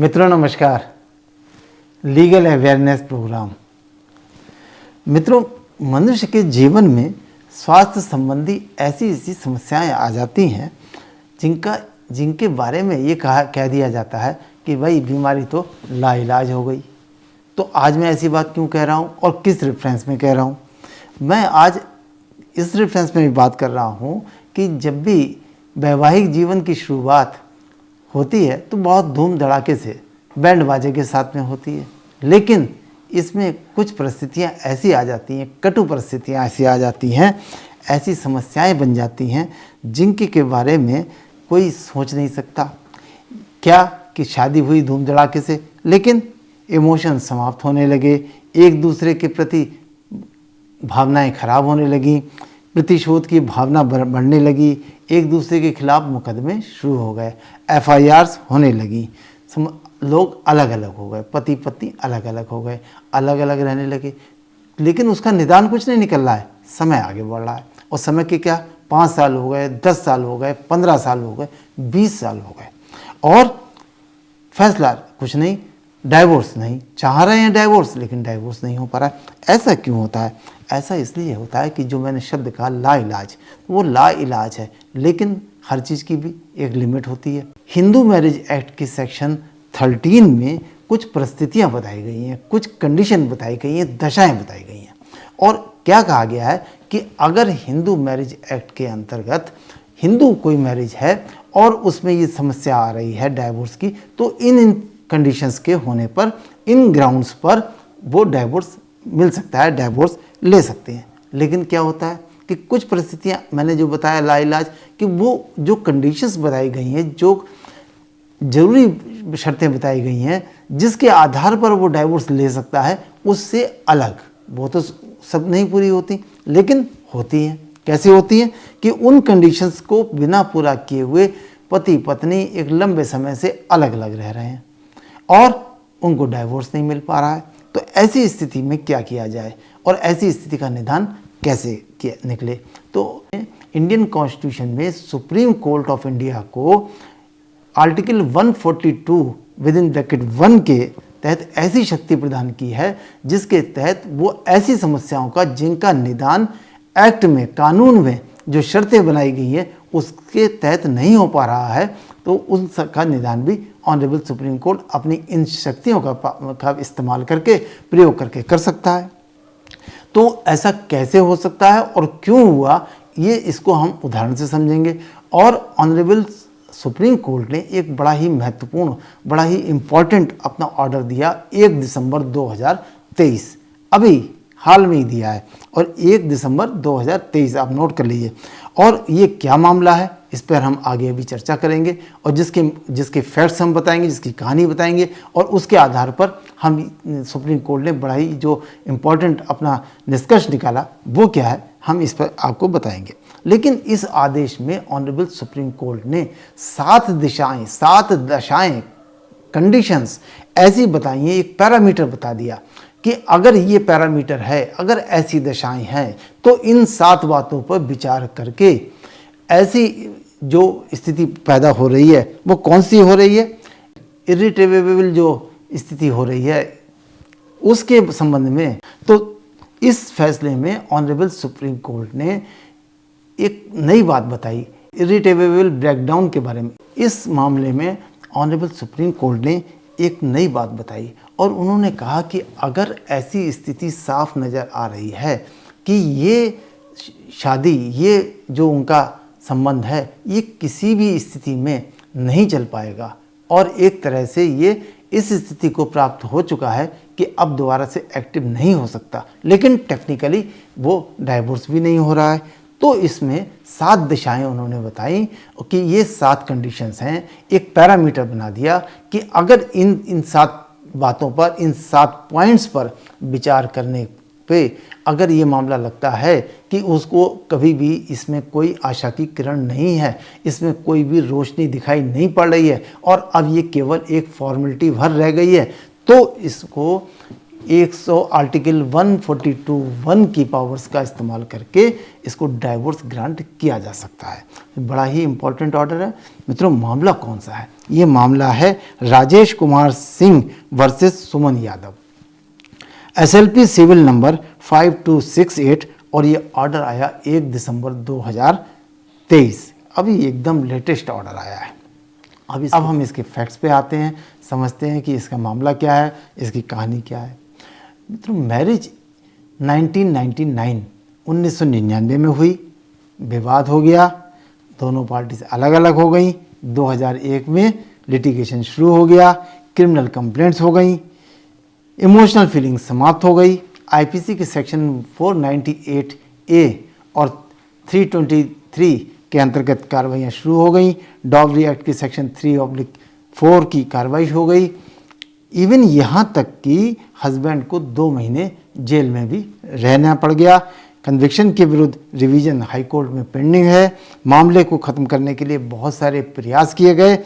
मित्रों नमस्कार। Legal awareness program. मित्रों, मनुष्य के जीवन में स्वास्थ्य संबंधी ऐसी समस्याएं आ जाती हैं जिनके बारे में ये कह दिया जाता है कि भाई बीमारी तो लाइलाज हो गई। तो आज मैं ऐसी बात क्यों कह रहा हूँ और किस रेफरेंस में कह रहा हूँ? मैं आज इस रेफरेंस में भी बात कर रहा हूँ कि जब भी वैवाहिक जीवन की शुरुआत होती है तो बहुत धूम धड़ाके से बैंड बाजे के साथ में होती है, लेकिन इसमें कुछ परिस्थितियां ऐसी आ जाती हैं, कटु परिस्थितियां ऐसी आ जाती हैं, ऐसी समस्याएं बन जाती हैं जिनके के बारे में कोई सोच नहीं सकता। क्या कि शादी हुई धूम धड़ाके से, लेकिन इमोशन समाप्त होने लगे, एक दूसरे के प्रति भावनाएं खराब होने लगी, प्रतिशोध की भावना बढ़ने लगी, एक दूसरे के खिलाफ मुकदमे शुरू हो गए, FIRs होने लगी, लोग अलग अलग हो गए, पति पत्नी अलग अलग हो गए, अलग अलग रहने लगे, लेकिन उसका निदान कुछ नहीं निकल रहा है। समय आगे बढ़ रहा है और समय के क्या 5 साल हो गए, 10 साल हो गए, 15 साल हो गए, 20 साल हो गए और फैसला कुछ नहीं, डाइवोर्स नहीं। चाह रहे हैं डाइवोर्स, लेकिन डाइवोर्स नहीं हो पा रहा है। ऐसा क्यों होता है? ऐसा इसलिए होता है कि जो मैंने शब्द कहा लाइलाज, वो लाइलाज है, लेकिन हर चीज़ की भी एक लिमिट होती है। हिंदू मैरिज एक्ट के सेक्शन 13 में कुछ परिस्थितियां बताई गई हैं, कुछ कंडीशन बताई गई हैं, दशाएं बताई गई हैं और क्या कहा गया है कि अगर हिंदू मैरिज एक्ट के अंतर्गत हिंदू कोई मैरिज है और उसमें ये समस्या आ रही है डाइवोर्स की, तो इन कंडीशंस के होने पर, इन ग्राउंड्स पर वो डाइवोर्स मिल सकता है, डाइवोर्स ले सकते हैं। लेकिन क्या होता है कि कुछ परिस्थितियां मैंने जो बताया लाइलाज, कि वो जो कंडीशंस बताई गई हैं, जो जरूरी शर्तें बताई गई हैं जिसके आधार पर वो डाइवोर्स ले सकता है, उससे अलग वो तो सब नहीं पूरी होती, लेकिन होती हैं। कैसे होती हैं कि उन कंडीशंस को बिना पूरा किए हुए पति पत्नी एक लंबे समय से अलग अलग रह रहे हैं और उनको डाइवोर्स नहीं मिल पा रहा है। तो ऐसी स्थिति में क्या किया जाए और ऐसी स्थिति का निदान कैसे निकले? तो इंडियन कॉन्स्टिट्यूशन में सुप्रीम कोर्ट ऑफ इंडिया को आर्टिकल 142 विद इन ब्रैकेट 1 के तहत ऐसी शक्ति प्रदान की है जिसके तहत वो ऐसी समस्याओं का जिनका निदान एक्ट में, कानून में जो शर्तें बनाई गई हैं उसके तहत नहीं हो पा रहा है, तो उन का निदान भी ऑनरेबल सुप्रीम कोर्ट अपनी इन शक्तियों का इस्तेमाल करके, प्रयोग करके कर सकता है। तो ऐसा कैसे हो सकता है और क्यों हुआ, ये इसको हम उदाहरण से समझेंगे। और ऑनरेबल सुप्रीम कोर्ट ने एक बड़ा ही महत्वपूर्ण, बड़ा ही इम्पॉर्टेंट अपना ऑर्डर दिया 1 दिसंबर 2023, अभी हाल में ही दिया है, और 1 दिसंबर 2023 आप नोट कर लीजिए। और ये क्या मामला है इस पर हम आगे अभी चर्चा करेंगे और जिसके फैक्ट्स हम बताएंगे, जिसकी कहानी बताएंगे, और उसके आधार पर हम सुप्रीम कोर्ट ने बड़ा ही जो इम्पोर्टेंट अपना निष्कर्ष निकाला वो क्या है, हम इस पर आपको बताएंगे। लेकिन इस आदेश में ऑनरेबल सुप्रीम कोर्ट ने 7 दशाएं कंडीशंस ऐसी बताई हैं, एक पैरामीटर बता दिया कि अगर ये पैरामीटर है, अगर ऐसी दशाएं हैं, तो इन 7 बातों पर विचार करके ऐसी जो स्थिति पैदा हो रही है वो कौन सी हो रही है, इरिट्रेवेबल जो स्थिति हो रही है उसके संबंध में। तो इस फैसले में ऑनरेबल सुप्रीम कोर्ट ने एक नई बात बताई इरिट्रेवेबल ब्रेकडाउन के बारे में। इस मामले में ऑनरेबल सुप्रीम कोर्ट ने एक नई बात बताई और उन्होंने कहा कि अगर ऐसी स्थिति साफ नज़र आ रही है कि ये शादी, ये जो उनका संबंध है, ये किसी भी स्थिति में नहीं चल पाएगा और एक तरह से ये इस स्थिति को प्राप्त हो चुका है कि अब दोबारा से एक्टिव नहीं हो सकता, लेकिन टेक्निकली वो डाइवोर्स भी नहीं हो रहा है, तो इसमें 7 दिशाएं उन्होंने बताई कि ये 7 कंडीशंस हैं। एक पैरामीटर बना दिया कि अगर इन 7 बातों पर, इन 7 पॉइंट्स पर विचार करने पे अगर ये मामला लगता है कि उसको कभी भी इसमें कोई आशा की किरण नहीं है, इसमें कोई भी रोशनी दिखाई नहीं पड़ रही है और अब ये केवल एक फॉर्मेलिटी भर रह गई है, तो इसको आर्टिकल 142(1) की पावर्स का इस्तेमाल करके इसको डाइवोर्स ग्रांट किया जा सकता है। बड़ा ही इंपॉर्टेंट ऑर्डर है। मित्रों, मामला कौन सा है? ये मामला है Rajesh Kumar Singh versus Suman Yadav, SLP civil number 5268, और ये ऑर्डर आया 1 दिसंबर 2023। अभी एकदम लेटेस्ट ऑर्डर आया है। अब हम इसके फैक्ट्स पे आते हैं, समझते हैं कि इसका मामला क्या है, इसकी कहानी क्या है। मित्रों, मैरिज 1999 में हुई, विवाद हो गया, दोनों पार्टीज अलग अलग हो गई। 2001 में लिटिगेशन शुरू हो गया, क्रिमिनल कंप्लेंट्स हो गई, इमोशनल फीलिंग समाप्त हो गई। IPC के सेक्शन 498A और 323 के अंतर्गत कार्रवाइयाँ शुरू हो गई। डॉवरी एक्ट की सेक्शन 3/4 की कार्रवाई हो गई। इवन यहाँ तक कि हस्बैंड को 2 महीने जेल में भी रहना पड़ गया। कन्विक्शन के विरुद्ध रिवीजन हाई कोर्ट में पेंडिंग है। मामले को ख़त्म करने के लिए बहुत सारे प्रयास किए गए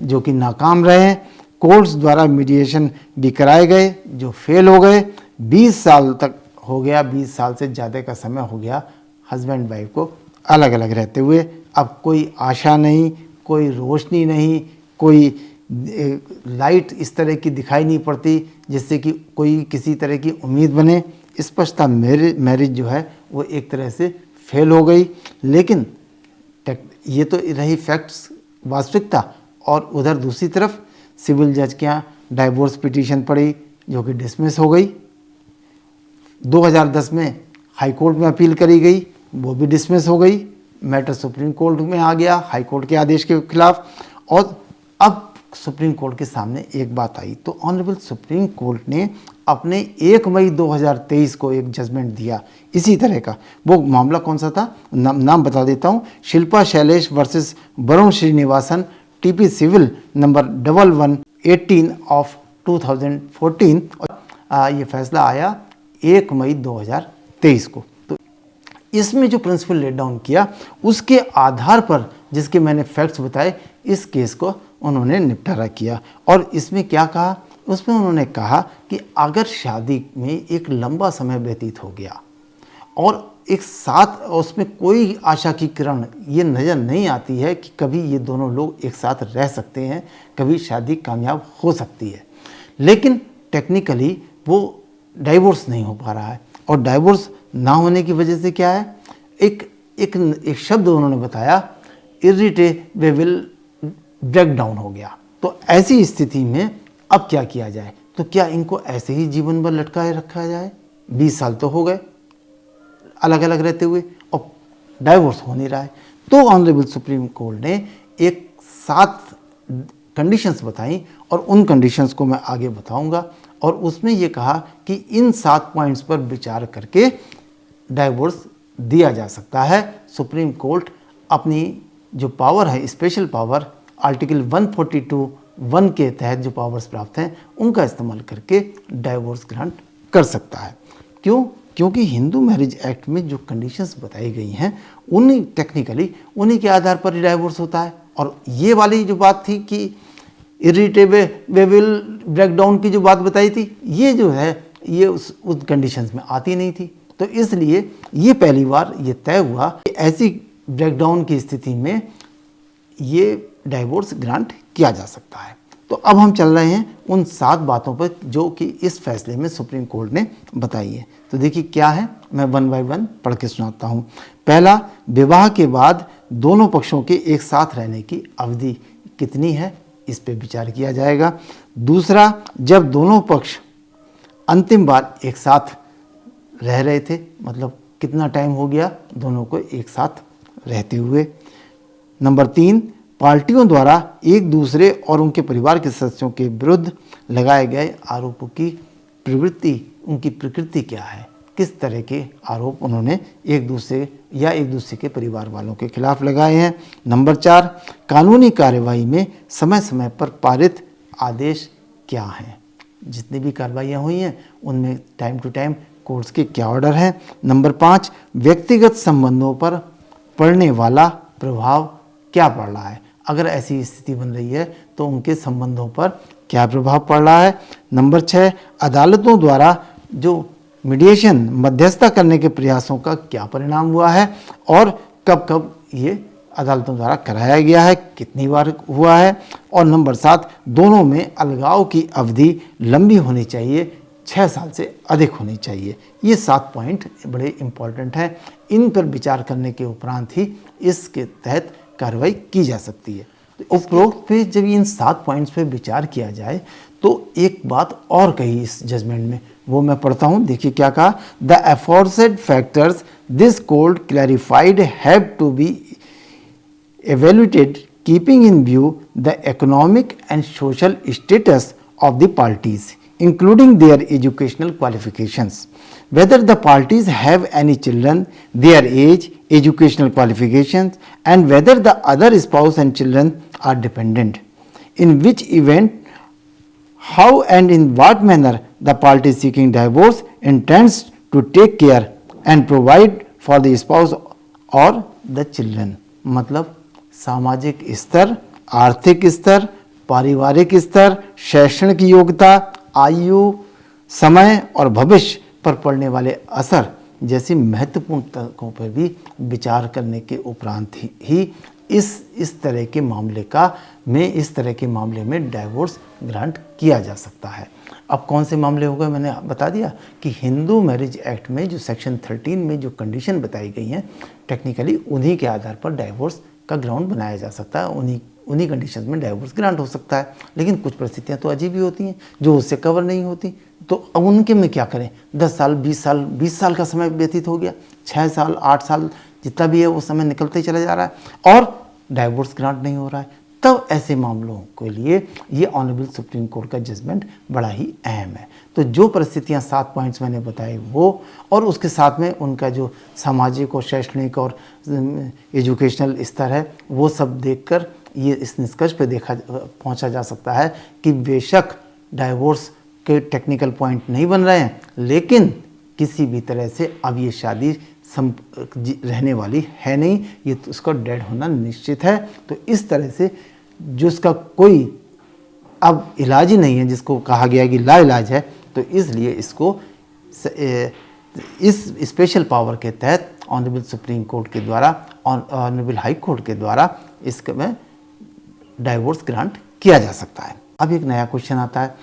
जो कि नाकाम रहे। कोर्ट्स द्वारा मीडिएशन भी कराए गए जो फेल हो गए। 20 साल तक हो गया, 20 साल से ज़्यादा का समय हो गया हस्बैंड वाइफ को अलग अलग रहते हुए। अब कोई आशा नहीं, कोई रोशनी नहीं, कोई लाइट इस तरह की दिखाई नहीं पड़ती जिससे कि कोई किसी तरह की उम्मीद बने। स्पष्टता मैरिज जो है वो एक तरह से फेल हो गई। लेकिन ये तो रही फैक्ट्स, वास्तविकता। और उधर दूसरी तरफ सिविल जज के यहाँ डाइवोर्स पिटीशन पड़ी जो कि डिसमिस हो गई। 2010 में हाई कोर्ट में अपील करी गई, वो भी डिसमिस हो गई। मैटर सुप्रीम कोर्ट में आ गया हाई कोर्ट के आदेश के खिलाफ। और अब सुप्रीम कोर्ट के सामने एक बात आई तो ऑनरेबल सुप्रीम कोर्ट ने अपने 1 मई 2023 को एक जजमेंट दिया इसी तरह का। वो मामला कौन सा था, नाम बता देता हूँ। Shilpa Shailesh versus Varun Srinivasan, TP civil number 1118 of 2014। और ये फैसला आया 1 मई 2023 को। तो इसमें जो प्रिंसिपल लेट डाउन किया उसके आधार पर, जिसके मैंने फैक्ट्स बताए, इस केस को उन्होंने निपटारा किया। और इसमें क्या कहा, उसमें उन्होंने कहा कि अगर शादी में एक लंबा समय व्यतीत हो गया और एक साथ उसमें कोई आशा की किरण ये नज़र नहीं आती है कि कभी ये दोनों लोग एक साथ रह सकते हैं, कभी शादी कामयाब हो सकती है, लेकिन टेक्निकली वो डाइवोर्स नहीं हो पा रहा है। और डाइवोर्स ना होने की वजह से क्या है, एक शब्द उन्होंने बताया, इरिटेबल ब्रेक डाउन हो गया। तो ऐसी स्थिति में अब क्या किया जाए? तो क्या इनको ऐसे ही जीवन भर लटकाए रखा जाए? 20 साल तो हो गए अलग अलग रहते हुए और डाइवोर्स हो नहीं रहा है। तो ऑनरेबल सुप्रीम कोर्ट ने एक 7 कंडीशंस बताई और उन कंडीशंस को मैं आगे बताऊंगा। और उसमें ये कहा कि इन 7 पॉइंट्स पर विचार करके डाइवोर्स दिया जा सकता है। सुप्रीम कोर्ट अपनी जो पावर है, स्पेशल पावर, आर्टिकल 142(1) के तहत जो पावर्स प्राप्त हैं उनका इस्तेमाल करके डाइवोर्स ग्रांट कर सकता है। क्यों? क्योंकि हिंदू मैरिज एक्ट में जो कंडीशंस बताई गई हैं उन्हीं के आधार पर डाइवोर्स होता है। और ये वाली जो बात थी कि इरिटेबल ब्रेकडाउन की जो बात बताई थी, ये जो है ये उस कंडीशंस में आती नहीं थी। तो इसलिए ये पहली बार ये तय हुआ कि ऐसी ब्रेकडाउन की स्थिति में ये डाइवोर्स ग्रांट किया जा सकता है। तो अब हम चल रहे हैं उन 7 बातों पर जो कि इस फैसले में सुप्रीम कोर्ट ने बताई है। तो देखिए क्या है, मैं 1 बाय 1 पढ़ के सुनाता हूँ। पहला, विवाह के बाद दोनों पक्षों के एक साथ रहने की अवधि कितनी है, इस पे विचार किया जाएगा। दूसरा, जब दोनों पक्ष अंतिम बार एक साथ रह रहे थे, मतलब कितना टाइम हो गया दोनों को एक साथ रहते हुए। नंबर 3, पार्टियों द्वारा एक दूसरे और उनके परिवार के सदस्यों के विरुद्ध लगाए गए आरोपों की प्रवृत्ति, उनकी प्रकृति क्या है, किस तरह के आरोप उन्होंने एक दूसरे के परिवार वालों के खिलाफ लगाए हैं। नंबर 4, कानूनी कार्यवाही में समय समय पर पारित आदेश क्या हैं, जितनी भी कार्रवाइयाँ हुई हैं उनमें टाइम टू टाइम कोर्ट्स के क्या ऑर्डर हैं। नंबर 5, व्यक्तिगत संबंधों पर पड़ने वाला प्रभाव क्या पड़ रहा है, अगर ऐसी स्थिति बन रही है तो उनके संबंधों पर क्या प्रभाव पड़ रहा है। नंबर 6, अदालतों द्वारा जो मीडिएशन मध्यस्थता करने के प्रयासों का क्या परिणाम हुआ है और कब कब ये अदालतों द्वारा कराया गया है, कितनी बार हुआ है। और नंबर 7, दोनों में अलगाव की अवधि लंबी होनी चाहिए, 6 साल से अधिक होनी चाहिए। ये 7 पॉइंट बड़े इम्पॉर्टेंट हैं। इन पर विचार करने के उपरांत ही इसके तहत कार्रवाई की जा सकती है। तो उपरोक्त पे जब इन 7 पॉइंट्स पे विचार किया जाए तो एक बात और कही इस जजमेंट में, वो मैं पढ़ता हूँ, देखिए क्या कहा। The aforesaid factors this court clarified have to be evaluated keeping in view the economic and social status of the parties, including their educational qualifications, whether the parties have any children, their age, educational qualifications, and whether the other spouse and children are dependent, in which event, how and in what manner the party seeking divorce intends to take care and provide for the spouse or the children। मतलब सामाजिक स्तर, आर्थिक स्तर, पारिवारिक स्तर, शैक्षणिक योग्यता, आयु, समय और भविष्य पर पड़ने वाले असर जैसी महत्वपूर्ण तर्कों पर भी विचार करने के उपरांत ही इस तरह के मामले में डाइवोर्स ग्रांट किया जा सकता है। अब कौन से मामले हो गए, मैंने बता दिया कि हिंदू मैरिज एक्ट में जो सेक्शन 13 में जो कंडीशन बताई गई हैं, टेक्निकली उन्हीं के आधार पर डाइवोर्स का ग्राउंड बनाया जा सकता है, उन्हीं कंडीशंस में डाइवोर्स ग्रांट हो सकता है। लेकिन कुछ परिस्थितियां तो अजीब ही होती हैं जो उससे कवर नहीं होती, तो अब उनके में क्या करें। 10 साल 20 साल का समय व्यतीत हो गया, 6 साल 8 साल जितना भी है वो समय निकलते ही चला जा रहा है और डाइवोर्स ग्रांट नहीं हो रहा है। तब ऐसे मामलों के लिए ये ऑनरेबल सुप्रीम कोर्ट का जजमेंट बड़ा ही अहम है। तो जो परिस्थितियां 7 पॉइंट्स मैंने बताए वो, और उसके साथ में उनका जो सामाजिक और शैक्षणिक और एजुकेशनल स्तर है, वो सब देखकर ये इस निष्कर्ष पे पहुंचा जा सकता है कि बेशक डाइवोर्स के टेक्निकल पॉइंट नहीं बन रहे हैं, लेकिन किसी भी तरह से अब ये शादी रहने वाली है नहीं, ये तो उसका डेड होना निश्चित है। तो इस तरह से जो इसका कोई अब इलाज ही नहीं है, जिसको कहा गया कि लाइलाज है, तो इसलिए इसको इस स्पेशल पावर के तहत ऑनरेबल सुप्रीम कोर्ट के द्वारा, ऑनरेबल हाई कोर्ट के द्वारा इसमें डाइवोर्स ग्रांट किया जा सकता है। अब एक नया क्वेश्चन आता है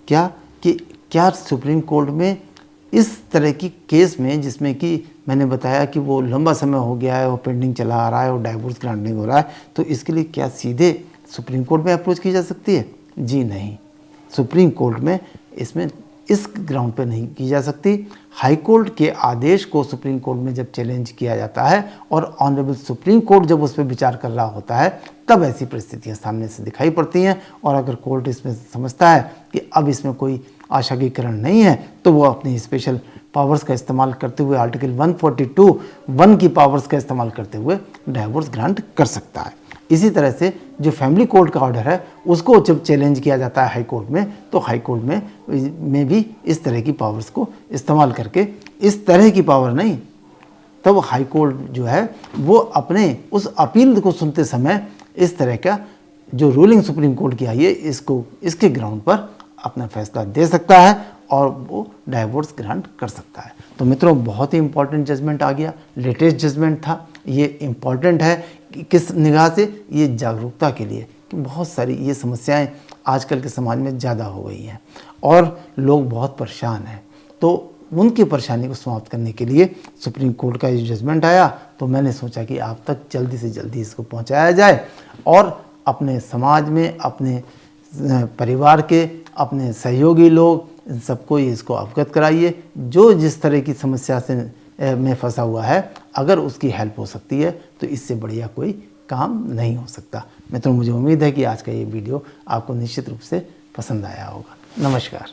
क्या सुप्रीम कोर्ट में इस तरह की केस में, जिसमें कि मैंने बताया कि वो लंबा समय हो गया है, वो पेंडिंग चला आ रहा है और डाइवोर्स ग्रांट नहीं हो रहा है, तो इसके लिए क्या सीधे सुप्रीम कोर्ट में अप्रोच की जा सकती है? जी नहीं, सुप्रीम कोर्ट में इसमें इस ग्राउंड पे नहीं की जा सकती। हाई कोर्ट के आदेश को सुप्रीम कोर्ट में जब चैलेंज किया जाता है और ऑनरेबल सुप्रीम कोर्ट जब उस पर विचार कर रहा होता है, तब ऐसी परिस्थितियां सामने से दिखाई पड़ती हैं। और अगर कोर्ट इसमें समझता है कि अब इसमें कोई आशा की किरण नहीं है, तो वो अपनी स्पेशल पावर्स का इस्तेमाल करते हुए, आर्टिकल 142(1) की पावर्स का इस्तेमाल करते हुए डाइवोर्स ग्रांट कर सकता है। इसी तरह से जो फैमिली कोर्ट का ऑर्डर है, उसको जब चैलेंज किया जाता है हाई कोर्ट में, तो हाई कोर्ट में भी इस तरह की पावर्स को इस्तेमाल करके, इस तरह की पावर नहीं, तब हाई कोर्ट जो है वो अपने उस अपील को सुनते समय इस तरह का जो रूलिंग सुप्रीम कोर्ट की आई है, इसके ग्राउंड पर अपना फैसला दे सकता है और वो डाइवोर्स ग्रांट कर सकता है। तो मित्रों, बहुत ही इंपॉर्टेंट जजमेंट आ गया, लेटेस्ट जजमेंट था। ये इम्पॉर्टेंट है कि किस निगाह से, ये जागरूकता के लिए कि बहुत सारी ये समस्याएं आजकल के समाज में ज़्यादा हो गई हैं और लोग बहुत परेशान हैं। तो उनकी परेशानी को समाप्त करने के लिए सुप्रीम कोर्ट का ये जजमेंट आया, तो मैंने सोचा कि आप तक जल्दी से जल्दी इसको पहुंचाया जाए और अपने समाज में, अपने परिवार के, अपने सहयोगी लोग, इन सबको इसको अवगत कराइए। जो जिस तरह की समस्या से में फंसा हुआ है, अगर उसकी हेल्प हो सकती है तो इससे बढ़िया कोई काम नहीं हो सकता। मित्रों, मुझे उम्मीद है कि आज का ये वीडियो आपको निश्चित रूप से पसंद आया होगा। नमस्कार।